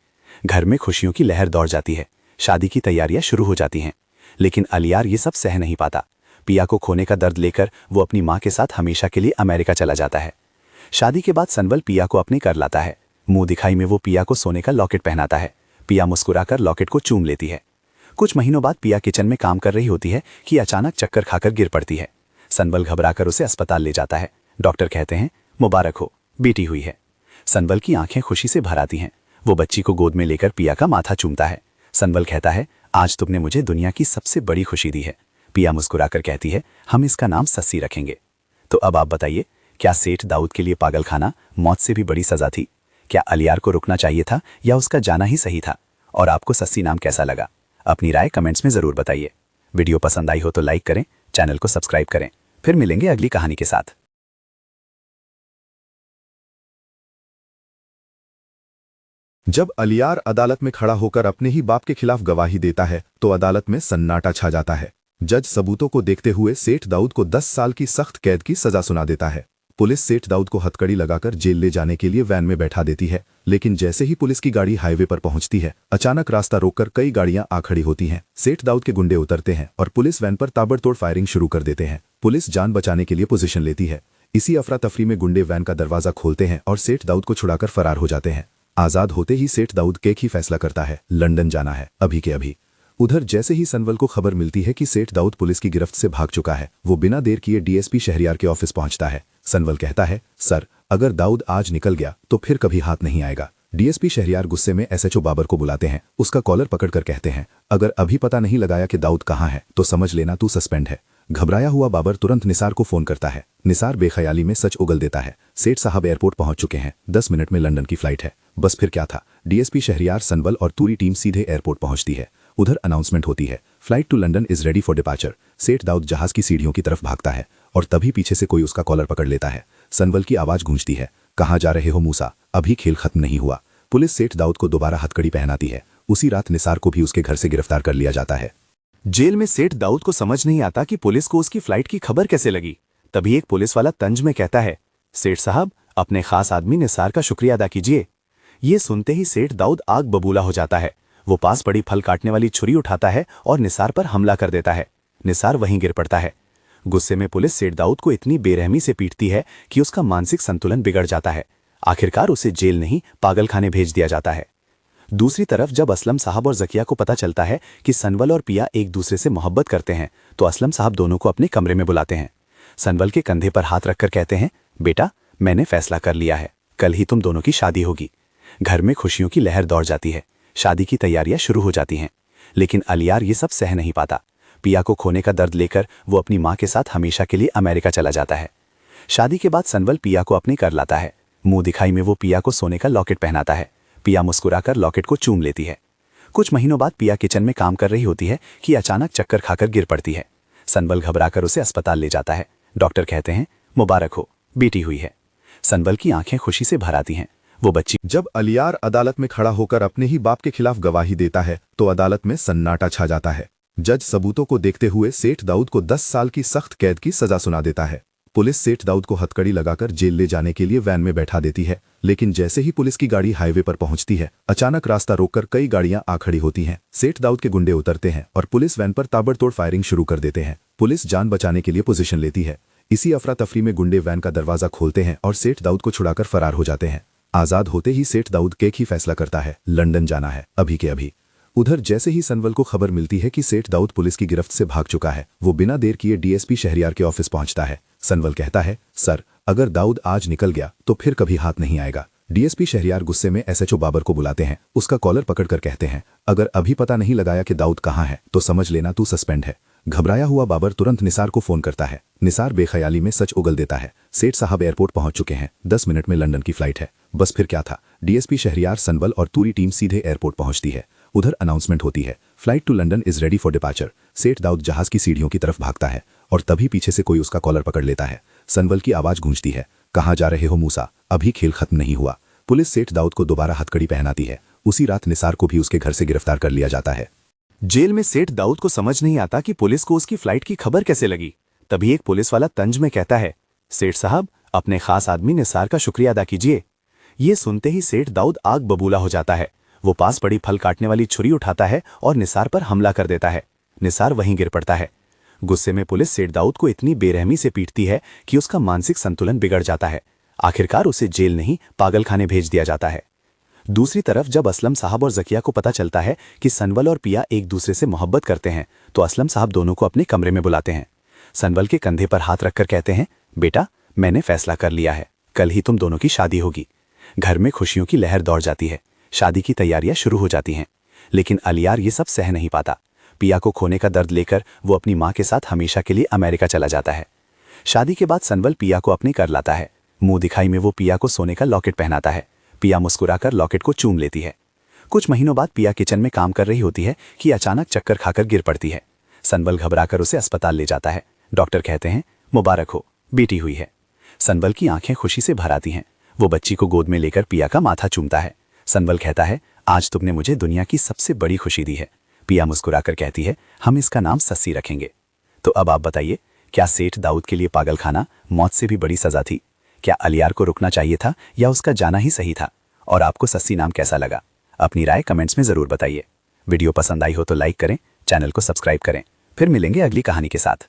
घर में खुशियों की लहर दौड़ जाती है। शादी की तैयारियां शुरू हो जाती हैं। लेकिन अलियार ये सब सह नहीं पाता। पिया को खोने का दर्द लेकर वो अपनी माँ के साथ हमेशा के लिए अमेरिका चला जाता है। शादी के बाद सनवल पिया को अपने कर लाता है। मुंह दिखाई में वो पिया को सोने का लॉकेट पहनाता है। पिया मुस्कुराकर लॉकेट को चूम लेती है। कुछ महीनों बाद पिया किचन में काम कर रही होती है कि अचानक चक्कर खाकर गिर पड़ती है। सनवल घबराकर उसे अस्पताल ले जाता है। डॉक्टर कहते हैं, मुबारक हो, बेटी हुई है। सनवल की आंखें खुशी से भर आती हैं। वो बच्ची को गोद में लेकर पिया का माथा चूमता है। सनवल कहता है, आज तुमने मुझे दुनिया की सबसे बड़ी खुशी दी है। पिया मुस्कुराकर कहती है, हम इसका नाम सस्सी रखेंगे। तो अब आप बताइए, क्या सेठ दाऊद के लिए पागलखाना मौत से भी बड़ी सजा थी? क्या अलियार को रुकना चाहिए था या उसका जाना ही सही था? और आपको सस्सी नाम कैसा लगा? अपनी राय कमेंट्स में जरूर बताइए। वीडियो पसंद आई हो तो लाइक करें, चैनल को सब्सक्राइब करें। फिर मिलेंगे अगली कहानी के साथ। जब अलियार अदालत में खड़ा होकर अपने ही बाप के खिलाफ गवाही देता है तो अदालत में सन्नाटा छा जाता है। जज सबूतों को देखते हुए सेठ दाऊद को 10 साल की सख्त कैद की सजा सुना देता है। पुलिस सेठ दाऊद को हथकड़ी लगाकर जेल ले जाने के लिए वैन में बैठा देती है, लेकिन जैसे ही पुलिस की गाड़ी हाईवे पर पहुंचती है, अचानक रास्ता रोककर कई गाड़ियां आ खड़ी होती हैं। सेठ दाऊद के गुंडे उतरते हैं और पुलिस वैन पर ताबड़तोड़ फायरिंग शुरू कर देते हैं। पुलिस जान बचाने के लिए पोजीशन लेती है। इसी अफरा तफरी में गुंडे वैन का दरवाजा खोलते हैं और सेठ दाऊद को छुड़ाकर फरार हो जाते हैं। आजाद होते ही सेठ दाऊद एक ही फैसला करता है, लंदन जाना है, अभी के अभी। उधर जैसे ही सनवल को खबर मिलती है कि सेठ दाऊद पुलिस की गिरफ्त से भाग चुका है, वो बिना देर किए डीएसपी शहरियार के ऑफिस पहुंचता है। सनवल कहता है, सर, अगर दाऊद आज निकल गया तो फिर कभी हाथ नहीं आएगा। डीएसपी शहरियार गुस्से में एसएचओ बाबर को बुलाते हैं, उसका कॉलर पकड़कर कहते हैं, अगर अभी पता नहीं लगाया कि दाऊद कहाँ है तो समझ लेना तू सस्पेंड है। घबराया हुआ बाबर तुरंत निसार को फोन करता है। निसार बेख्याली में सच उगल देता है, सेठ साहब एयरपोर्ट पहुंच चुके हैं, 10 मिनट में लंदन की फ्लाइट है। बस फिर क्या था, डीएसपी शहरियार, सनवल और पूरी टीम सीधे एयरपोर्ट पहुंचती है। उधर अनाउंसमेंट होती है, flight to London is ready for departure. Seth Dawood जहाज की सीढ़ियों की तरफ भागता है और तभी पीछे से कोई उसका कॉलर पकड़ लेता है। सनवल की आवाज गूंजती है, कहाँ जा रहे हो मूसा, अभी खेल खत्म नहीं हुआ। पुलिस सेठ दाऊद को दोबारा हथकड़ी पहनाती है। उसी रात निसार को भी उसके घर से गिरफ्तार कर लिया जाता है। जेल में सेठ दाऊद को समझ नहीं आता कि पुलिस को उसकी फ्लाइट की खबर कैसे लगी। तभी एक पुलिस वाला तंज में कहता है, सेठ साहब, अपने खास आदमी निसार का शुक्रिया अदा कीजिए। ये सुनते ही सेठ दाऊद आग बबूला हो जाता है। वो पास पड़ी फल काटने वाली छुरी उठाता है और निसार पर हमला कर देता है। निसार वहीं गिर पड़ता है। गुस्से में पुलिस सेठ दाऊद को इतनी बेरहमी से पीटती है कि उसका मानसिक संतुलन बिगड़ जाता है। आखिरकार उसे जेल नहीं, पागलखाने भेज दिया जाता है। दूसरी तरफ जब असलम साहब और जकिया को पता चलता है कि सनवल और पिया एक दूसरे से मोहब्बत करते हैं तो असलम साहब दोनों को अपने कमरे में बुलाते हैं। सनवल के कंधे पर हाथ रखकर कहते हैं, बेटा, मैंने फैसला कर लिया है, कल ही तुम दोनों की शादी होगी। घर में खुशियों की लहर दौड़ जाती है। शादी की तैयारियां शुरू हो जाती हैं। लेकिन अलियार ये सब सह नहीं पाता। पिया को खोने का दर्द लेकर वो अपनी माँ के साथ हमेशा के लिए अमेरिका चला जाता है। शादी के बाद सनवल पिया को अपने कर लाता है। मुंह दिखाई में वो पिया को सोने का लॉकेट पहनाता है। पिया मुस्कुराकर लॉकेट को चूम लेती है। कुछ महीनों बाद पिया किचन में काम कर रही होती है कि अचानक चक्कर खाकर गिर पड़ती है। सनवल घबराकर उसे अस्पताल ले जाता है। डॉक्टर कहते हैं, मुबारक हो, बेटी हुई है। सनवल की आंखें खुशी से भर आती हैं। वो बच्ची जब अलियार अदालत में खड़ा होकर अपने ही बाप के खिलाफ गवाही देता है तो अदालत में सन्नाटा छा जाता है। जज सबूतों को देखते हुए सेठ दाऊद को 10 साल की सख्त कैद की सजा सुना देता है। पुलिस सेठ दाऊद को हथकड़ी लगाकर जेल ले जाने के लिए वैन में बैठा देती है, लेकिन जैसे ही पुलिस की गाड़ी हाईवे पर पहुंचती है, अचानक रास्ता रोककर कई गाड़ियां आ खड़ी होती हैं। सेठ दाऊद के गुंडे उतरते हैं और पुलिस वैन पर ताबड़तोड़ फायरिंग शुरू कर देते हैं। पुलिस जान बचाने के लिए पोजीशन लेती है। इसी अफरा तफरी में गुंडे वैन का दरवाजा खोलते हैं और सेठ दाऊद को छुड़ाकर फरार हो जाते हैं। आजाद होते ही सेठ दाऊद एक ही फैसला करता है, लंदन जाना है, अभी के अभी। उधर जैसे ही सनवल को खबर मिलती है कि सेठ दाऊद पुलिस की गिरफ्त से भाग चुका है, वो बिना देर किए डीएसपी शहरियार के ऑफिस पहुंचता है। सनवल कहता है, सर, अगर दाऊद आज निकल गया तो फिर कभी हाथ नहीं आएगा। डीएसपी शहरियार गुस्से में एसएचओ बाबर को बुलाते हैं, उसका कॉलर पकड़कर कहते हैं, अगर अभी पता नहीं लगाया कि दाऊद कहाँ है तो समझ लेना तू सस्पेंड है। घबराया हुआ बाबर तुरंत निसार को फोन करता है। निसार बेख्याली में सच उगल देता है, सेठ साहब एयरपोर्ट पहुंच चुके हैं, 10 मिनट में लंदन की फ्लाइट है। बस फिर क्या था, डीएसपी शहरियार, सनवल और पूरी टीम सीधे एयरपोर्ट पहुंचती है। उधर अनाउंसमेंट होती है, flight to London is ready for departure. Seth Dawood जहाज की सीढ़ियों की तरफ भागता है और तभी पीछे से कोई उसका कॉलर पकड़ लेता है। सनवल की आवाज गूंजती है, कहाँ जा रहे हो मूसा, अभी खेल खत्म नहीं हुआ। पुलिस सेठ दाऊद को दोबारा हथकड़ी पहनाती है। उसी रात निसार को भी उसके घर से गिरफ्तार कर लिया जाता है। जेल में सेठ दाऊद को समझ नहीं आता कि पुलिस को उसकी फ्लाइट की खबर कैसे लगी। तभी एक पुलिस वाला तंज में कहता है, सेठ साहब, अपने खास आदमी निसार का शुक्रिया अदा कीजिए। ये सुनते ही सेठ दाऊद आग बबूला हो जाता है। वो पास पड़ी फल काटने वाली छुरी उठाता है और निसार पर हमला कर देता है। निसार वहीं गिर पड़ता है। गुस्से में पुलिस सेठ दाऊद को इतनी बेरहमी से पीटती है कि उसका मानसिक संतुलन बिगड़ जाता है। आखिरकार उसे जेल नहीं, पागलखाने भेज दिया जाता है। दूसरी तरफ जब असलम साहब और जकिया को पता चलता है कि सनवल और पिया एक दूसरे से मोहब्बत करते हैं तो असलम साहब दोनों को अपने कमरे में बुलाते हैं। सनवल के कंधे पर हाथ रखकर कहते हैं, बेटा, मैंने फैसला कर लिया है, कल ही तुम दोनों की शादी होगी। घर में खुशियों की लहर दौड़ जाती है। शादी की तैयारियां शुरू हो जाती हैं। लेकिन अलियार ये सब सह नहीं पाता। पिया को खोने का दर्द लेकर वो अपनी माँ के साथ हमेशा के लिए अमेरिका चला जाता है। शादी के बाद सनवल पिया को अपने कर लाता है। मुंह दिखाई में वो पिया को सोने का लॉकेट पहनाता है। पिया मुस्कुराकर लॉकेट को चूम लेती है। कुछ महीनों बाद पिया किचन में काम कर रही होती है कि अचानक चक्कर खाकर गिर पड़ती है। सनवल घबराकर उसे अस्पताल ले जाता है। डॉक्टर कहते हैं, मुबारक हो, बेटी हुई है। सनवल की आंखें खुशी से भर आती हैं। वो बच्ची को गोद में लेकर पिया का माथा चूमता है। सनवल कहता है, आज तुमने मुझे दुनिया की सबसे बड़ी खुशी दी है। पिया मुस्कुराकर कहती है, हम इसका नाम सस्सी रखेंगे। तो अब आप बताइए, क्या सेठ दाऊद के लिए पागल खाना मौत से भी बड़ी सजा थी? क्या अलियार को रुकना चाहिए था या उसका जाना ही सही था? और आपको सस्सी नाम कैसा लगा? अपनी राय कमेंट्स में जरूर बताइए। वीडियो पसंद आई हो तो लाइक करें, चैनल को सब्सक्राइब करें। फिर मिलेंगे अगली कहानी के साथ।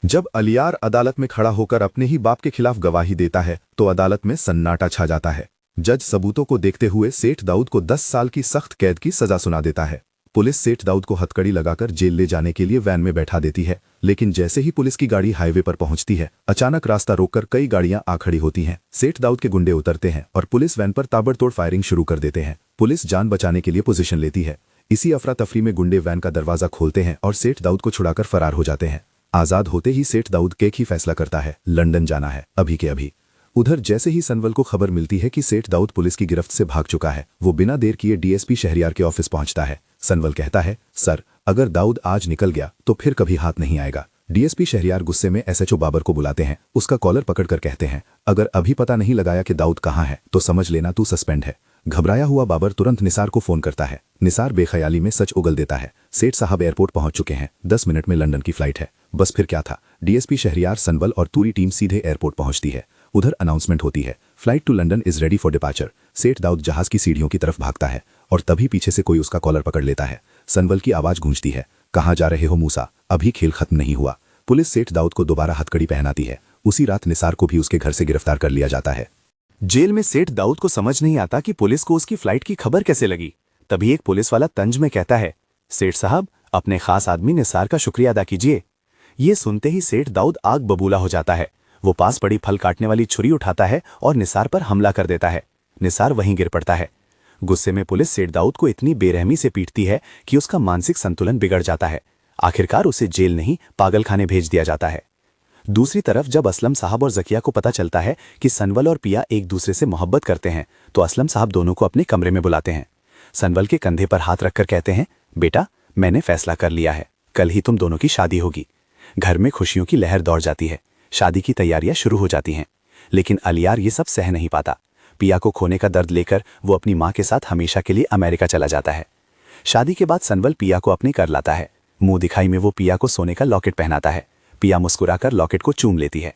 जब अलियार अदालत में खड़ा होकर अपने ही बाप के खिलाफ गवाही देता है तो अदालत में सन्नाटा छा जाता है। जज सबूतों को देखते हुए सेठ दाऊद को 10 साल की सख्त कैद की सजा सुना देता है। पुलिस सेठ दाऊद को हथकड़ी लगाकर जेल ले जाने के लिए वैन में बैठा देती है, लेकिन जैसे ही पुलिस की गाड़ी हाईवे पर पहुंचती है, अचानक रास्ता रोककर कई गाड़ियां आ खड़ी होती हैं। सेठ दाऊद के गुंडे उतरते हैं और पुलिस वैन पर ताबड़तोड़ फायरिंग शुरू कर देते हैं। पुलिस जान बचाने के लिए पोजीशन लेती है। इसी अफरा तफरी में गुंडे वैन का दरवाजा खोलते हैं और सेठ दाऊद को छुड़ाकर फरार हो जाते हैं। आजाद होते ही सेठ दाऊद केक ही फैसला करता है, लंदन जाना है अभी के अभी। उधर जैसे ही सनवल को खबर मिलती है कि सेठ दाऊद पुलिस की गिरफ्त से भाग चुका है, वो बिना देर किए डीएसपी शहरियार के ऑफिस पहुंचता है। सनवल कहता है, सर, अगर दाऊद आज निकल गया तो फिर कभी हाथ नहीं आएगा। डीएसपी शहरियार गुस्से में एसएचओ बाबर को बुलाते हैं। उसका कॉलर पकड़कर कहते हैं, अगर अभी पता नहीं लगाया कि दाऊद कहाँ है तो समझ लेना तू सस्पेंड है। घबराया हुआ बाबर तुरंत निसार को फोन करता है। निसार बेख्याली में सच उगल देता है, सेठ साहब एयरपोर्ट पहुंच चुके हैं, 10 मिनट में लंदन की फ्लाइट है। बस फिर क्या था, डीएसपी शहरियार, सनवल और पूरी टीम सीधे एयरपोर्ट पहुंचती है। उधर अनाउंसमेंट होती है, flight to London is ready for departure. Seth Dawood जहाज की सीढ़ियों की तरफ भागता है और तभी पीछे से कोई उसका कॉलर पकड़ लेता है। सनवल की आवाज गूंजती है, कहाँ जा रहे हो मूसा, अभी खेल खत्म नहीं हुआ। पुलिस सेठ दाऊद को दोबारा हथकड़ी पहनाती है। उसी रात निसार को भी उसके घर से गिरफ्तार कर लिया जाता है। जेल में सेठ दाऊद को समझ नहीं आता कि पुलिस को उसकी फ्लाइट की खबर कैसे लगी। तभी एक पुलिस वाला तंज में कहता है, सेठ साहब, अपने खास आदमी निसार का शुक्रिया अदा कीजिए। ये सुनते ही सेठ दाऊद आग बबूला हो जाता है। वो पास पड़ी फल काटने वाली छुरी उठाता है और निसार पर हमला कर देता है। निसार वहीं गिर पड़ता है। गुस्से में पुलिस सेठ दाऊद को इतनी बेरहमी से पीटती है कि उसका मानसिक संतुलन बिगड़ जाता है। आखिरकार उसे जेल नहीं पागलखाने भेज दिया जाता है। दूसरी तरफ जब असलम साहब और जकिया को पता चलता है कि सनवल और पिया एक दूसरे से मोहब्बत करते हैं तो असलम साहब दोनों को अपने कमरे में बुलाते हैं। सनवल के कंधे पर हाथ रखकर कहते हैं, बेटा, मैंने फैसला कर लिया है, कल ही तुम दोनों की शादी होगी। घर में खुशियों की लहर दौड़ जाती है। शादी की तैयारियां शुरू हो जाती हैं। लेकिन अलियार ये सब सह नहीं पाता। पिया को खोने का दर्द लेकर वो अपनी माँ के साथ हमेशा के लिए अमेरिका चला जाता है। शादी के बाद सनवल पिया को अपने कर लाता है। मुंह दिखाई में वो पिया को सोने का लॉकेट पहनाता है। पिया मुस्कुराकर लॉकेट को चूम लेती है।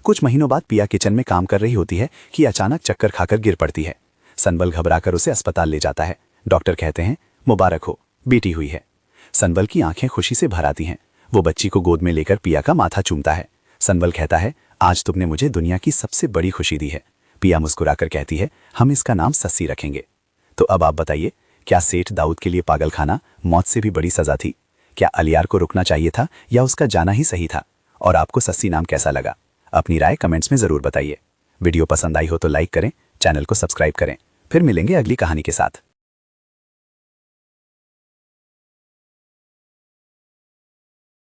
कुछ महीनों बाद पिया किचन में काम कर रही होती है कि अचानक चक्कर खाकर गिर पड़ती है। सनवल घबराकर उसे अस्पताल ले जाता है। डॉक्टर कहते हैं, मुबारक हो, बेटी हुई है। सनवल की आंखें खुशी से भर आती हैं। वो बच्ची को गोद में लेकर पिया का माथा चूमता है। सनवल कहता है, आज तुमने मुझे दुनिया की सबसे बड़ी खुशी दी है। पिया मुस्कुराकर कहती है, हम इसका नाम सस्सी रखेंगे। तो अब आप बताइए, क्या सेठ दाऊद के लिए पागल खाना मौत से भी बड़ी सजा थी? क्या अलियार को रुकना चाहिए था या उसका जाना ही सही था? और आपको सस्सी नाम कैसा लगा? अपनी राय कमेंट्स में जरूर बताइए। वीडियो पसंद आई हो तो लाइक करें, चैनल को सब्सक्राइब करें। फिर मिलेंगे अगली कहानी के साथ।